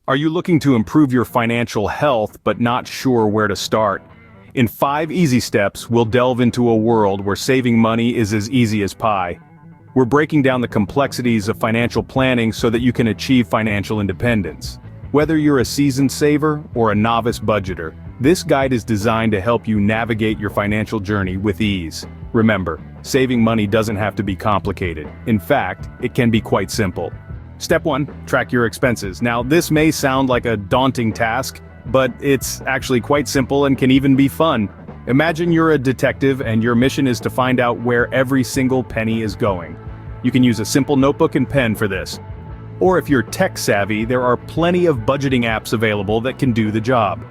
Are you looking to improve your financial health but not sure where to start? In 5 easy steps, we'll delve into a world where saving money is as easy as pie. We're breaking down the complexities of financial planning so that you can achieve financial independence. Whether you're a seasoned saver or a novice budgeter, this guide is designed to help you navigate your financial journey with ease. Remember, saving money doesn't have to be complicated. In fact, it can be quite simple. Step 1, track your expenses. Now, this may sound like a daunting task, but it's actually quite simple and can even be fun. Imagine you're a detective and your mission is to find out where every single penny is going. You can use a simple notebook and pen for this. Or if you're tech savvy, there are plenty of budgeting apps available that can do the job.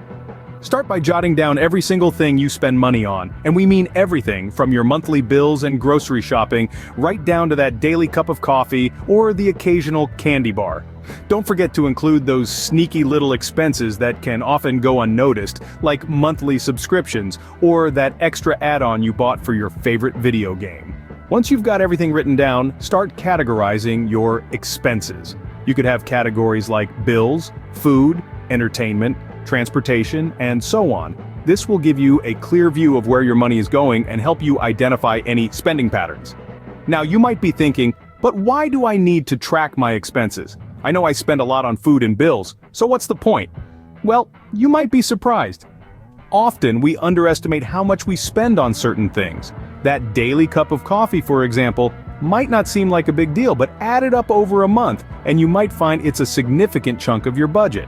Start by jotting down every single thing you spend money on, and we mean everything from your monthly bills and grocery shopping right down to that daily cup of coffee or the occasional candy bar. Don't forget to include those sneaky little expenses that can often go unnoticed, like monthly subscriptions or that extra add-on you bought for your favorite video game. Once you've got everything written down, start categorizing your expenses. You could have categories like bills, food, entertainment, transportation, and so on. This will give you a clear view of where your money is going and help you identify any spending patterns. Now, you might be thinking, but why do I need to track my expenses? I know I spend a lot on food and bills, so what's the point? Well, you might be surprised. Often we underestimate how much we spend on certain things. That daily cup of coffee, for example, might not seem like a big deal, but add it up over a month, and you might find it's a significant chunk of your budget.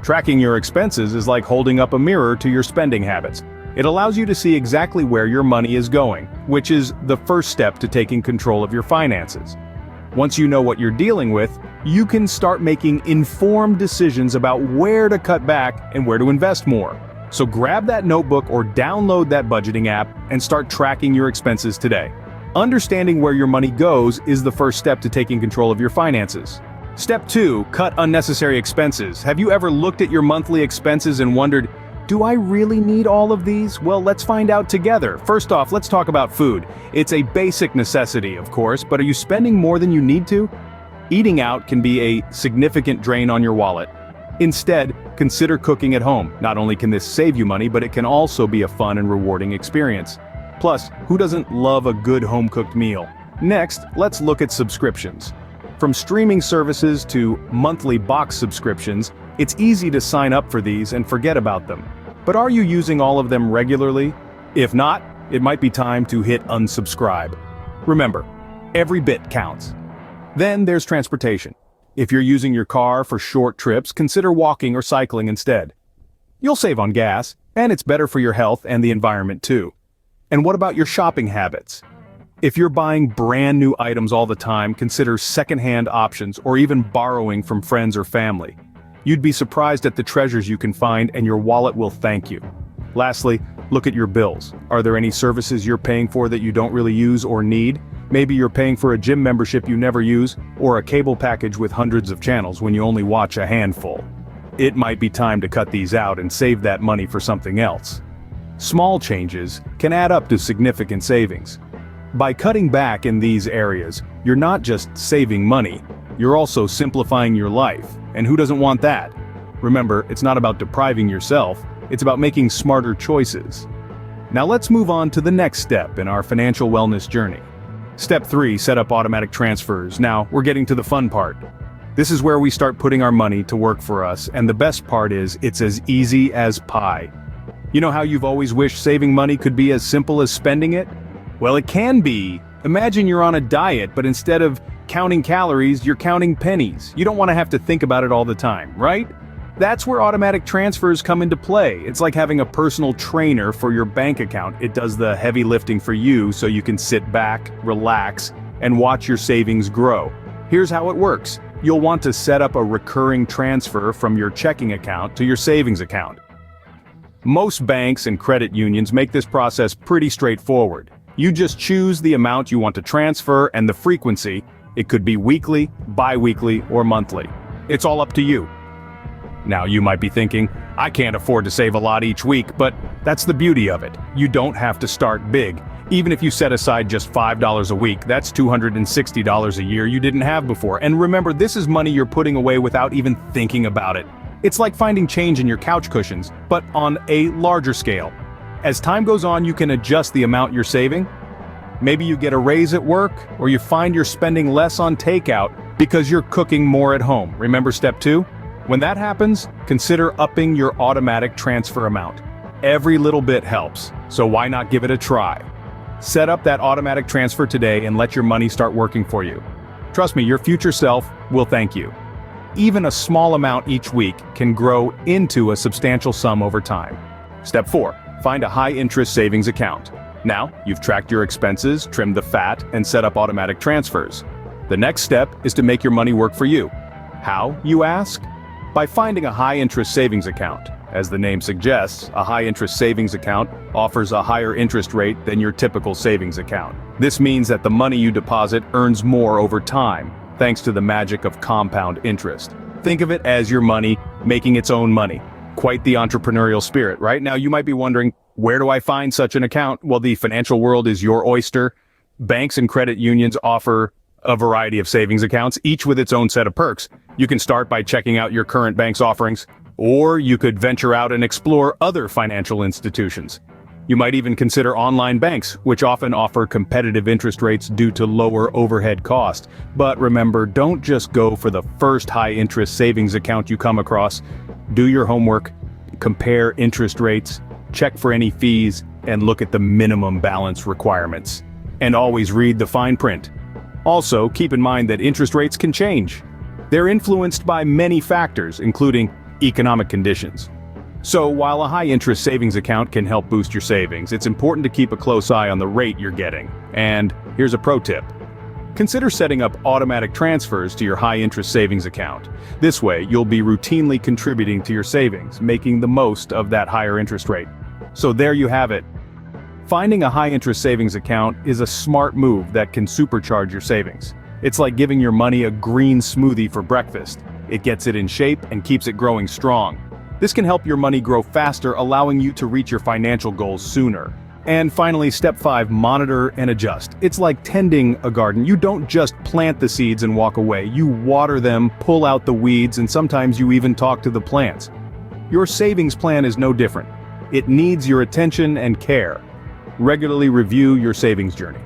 Tracking your expenses is like holding up a mirror to your spending habits. It allows you to see exactly where your money is going, which is the first step to taking control of your finances. Once you know what you're dealing with, you can start making informed decisions about where to cut back and where to invest more. So grab that notebook or download that budgeting app and start tracking your expenses today. Understanding where your money goes is the first step to taking control of your finances. Step 2, cut unnecessary expenses. Have you ever looked at your monthly expenses and wondered, do I really need all of these? Well, let's find out together. First off, let's talk about food. It's a basic necessity, of course, but are you spending more than you need to? Eating out can be a significant drain on your wallet. Instead, consider cooking at home. Not only can this save you money, but it can also be a fun and rewarding experience. Plus, who doesn't love a good home-cooked meal? Next, let's look at subscriptions. From streaming services to monthly box subscriptions, it's easy to sign up for these and forget about them. But are you using all of them regularly? If not, it might be time to hit unsubscribe. Remember, every bit counts. Then there's transportation. If you're using your car for short trips, consider walking or cycling instead. You'll save on gas, and it's better for your health and the environment too. And what about your shopping habits? If you're buying brand new items all the time, consider secondhand options or even borrowing from friends or family. You'd be surprised at the treasures you can find, and your wallet will thank you. Lastly, look at your bills. Are there any services you're paying for that you don't really use or need? Maybe you're paying for a gym membership you never use, or a cable package with hundreds of channels when you only watch a handful. It might be time to cut these out and save that money for something else. Small changes can add up to significant savings. By cutting back in these areas, you're not just saving money, you're also simplifying your life, and who doesn't want that? Remember, it's not about depriving yourself, it's about making smarter choices. Now let's move on to the next step in our financial wellness journey. Step 3, set up automatic transfers. Now, we're getting to the fun part. This is where we start putting our money to work for us, and the best part is, it's as easy as pie. You know how you've always wished saving money could be as simple as spending it? Well, it can be. Imagine you're on a diet, but instead of counting calories, you're counting pennies. You don't want to have to think about it all the time, right? That's where automatic transfers come into play. It's like having a personal trainer for your bank account. It does the heavy lifting for you so you can sit back, relax, and watch your savings grow. Here's how it works. You'll want to set up a recurring transfer from your checking account to your savings account. Most banks and credit unions make this process pretty straightforward. You just choose the amount you want to transfer and the frequency. It could be weekly, bi-weekly, or monthly. It's all up to you. Now you might be thinking, I can't afford to save a lot each week, but that's the beauty of it. You don't have to start big. Even if you set aside just $5 a week, that's $260 a year you didn't have before. And remember, this is money you're putting away without even thinking about it. It's like finding change in your couch cushions, but on a larger scale. As time goes on, you can adjust the amount you're saving. Maybe you get a raise at work, or you find you're spending less on takeout because you're cooking more at home. Remember step 2? When that happens, consider upping your automatic transfer amount. Every little bit helps, so why not give it a try? Set up that automatic transfer today and let your money start working for you. Trust me, your future self will thank you. Even a small amount each week can grow into a substantial sum over time. Step 4. Find a high-interest savings account. Now, you've tracked your expenses, trimmed the fat, and set up automatic transfers. The next step is to make your money work for you. How, you ask? By finding a high-interest savings account. As the name suggests, a high-interest savings account offers a higher interest rate than your typical savings account. This means that the money you deposit earns more over time, thanks to the magic of compound interest. Think of it as your money making its own money. Quite the entrepreneurial spirit, right? Now you might be wondering, where do I find such an account? Well, the financial world is your oyster. Banks and credit unions offer a variety of savings accounts, each with its own set of perks. You can start by checking out your current bank's offerings, or you could venture out and explore other financial institutions. You might even consider online banks, which often offer competitive interest rates due to lower overhead cost. But remember, don't just go for the first high-interest savings account you come across. Do your homework, compare interest rates, check for any fees, and look at the minimum balance requirements. And always read the fine print. Also, keep in mind that interest rates can change. They're influenced by many factors, including economic conditions. So, while a high-interest savings account can help boost your savings, it's important to keep a close eye on the rate you're getting. And here's a pro tip. Consider setting up automatic transfers to your high-interest savings account. This way, you'll be routinely contributing to your savings, making the most of that higher interest rate. So there you have it. Finding a high-interest savings account is a smart move that can supercharge your savings. It's like giving your money a green smoothie for breakfast. It gets it in shape and keeps it growing strong. This can help your money grow faster, allowing you to reach your financial goals sooner. And finally, step 5, monitor and adjust. It's like tending a garden. You don't just plant the seeds and walk away. You water them, pull out the weeds, and sometimes you even talk to the plants. Your savings plan is no different. It needs your attention and care. Regularly review your savings journey.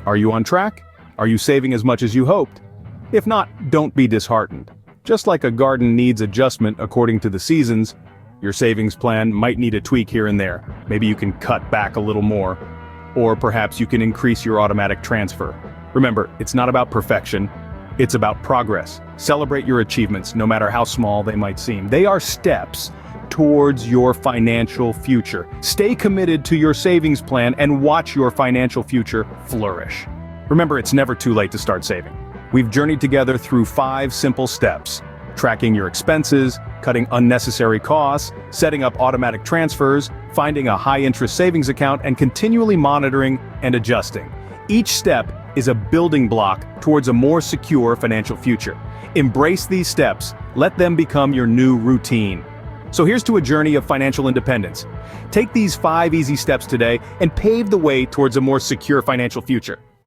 Are you on track? Are you saving as much as you hoped? If not, don't be disheartened. Just like a garden needs adjustment according to the seasons, your savings plan might need a tweak here and there. Maybe you can cut back a little more, or perhaps you can increase your automatic transfer. Remember, it's not about perfection, it's about progress. Celebrate your achievements, no matter how small they might seem. They are steps towards your financial future. Stay committed to your savings plan and watch your financial future flourish. Remember, it's never too late to start saving. We've journeyed together through 5 simple steps: tracking your expenses, cutting unnecessary costs, setting up automatic transfers, finding a high-interest savings account, and continually monitoring and adjusting. Each step is a building block towards a more secure financial future. Embrace these steps, let them become your new routine. So here's to a journey of financial independence. Take these 5 easy steps today and pave the way towards a more secure financial future.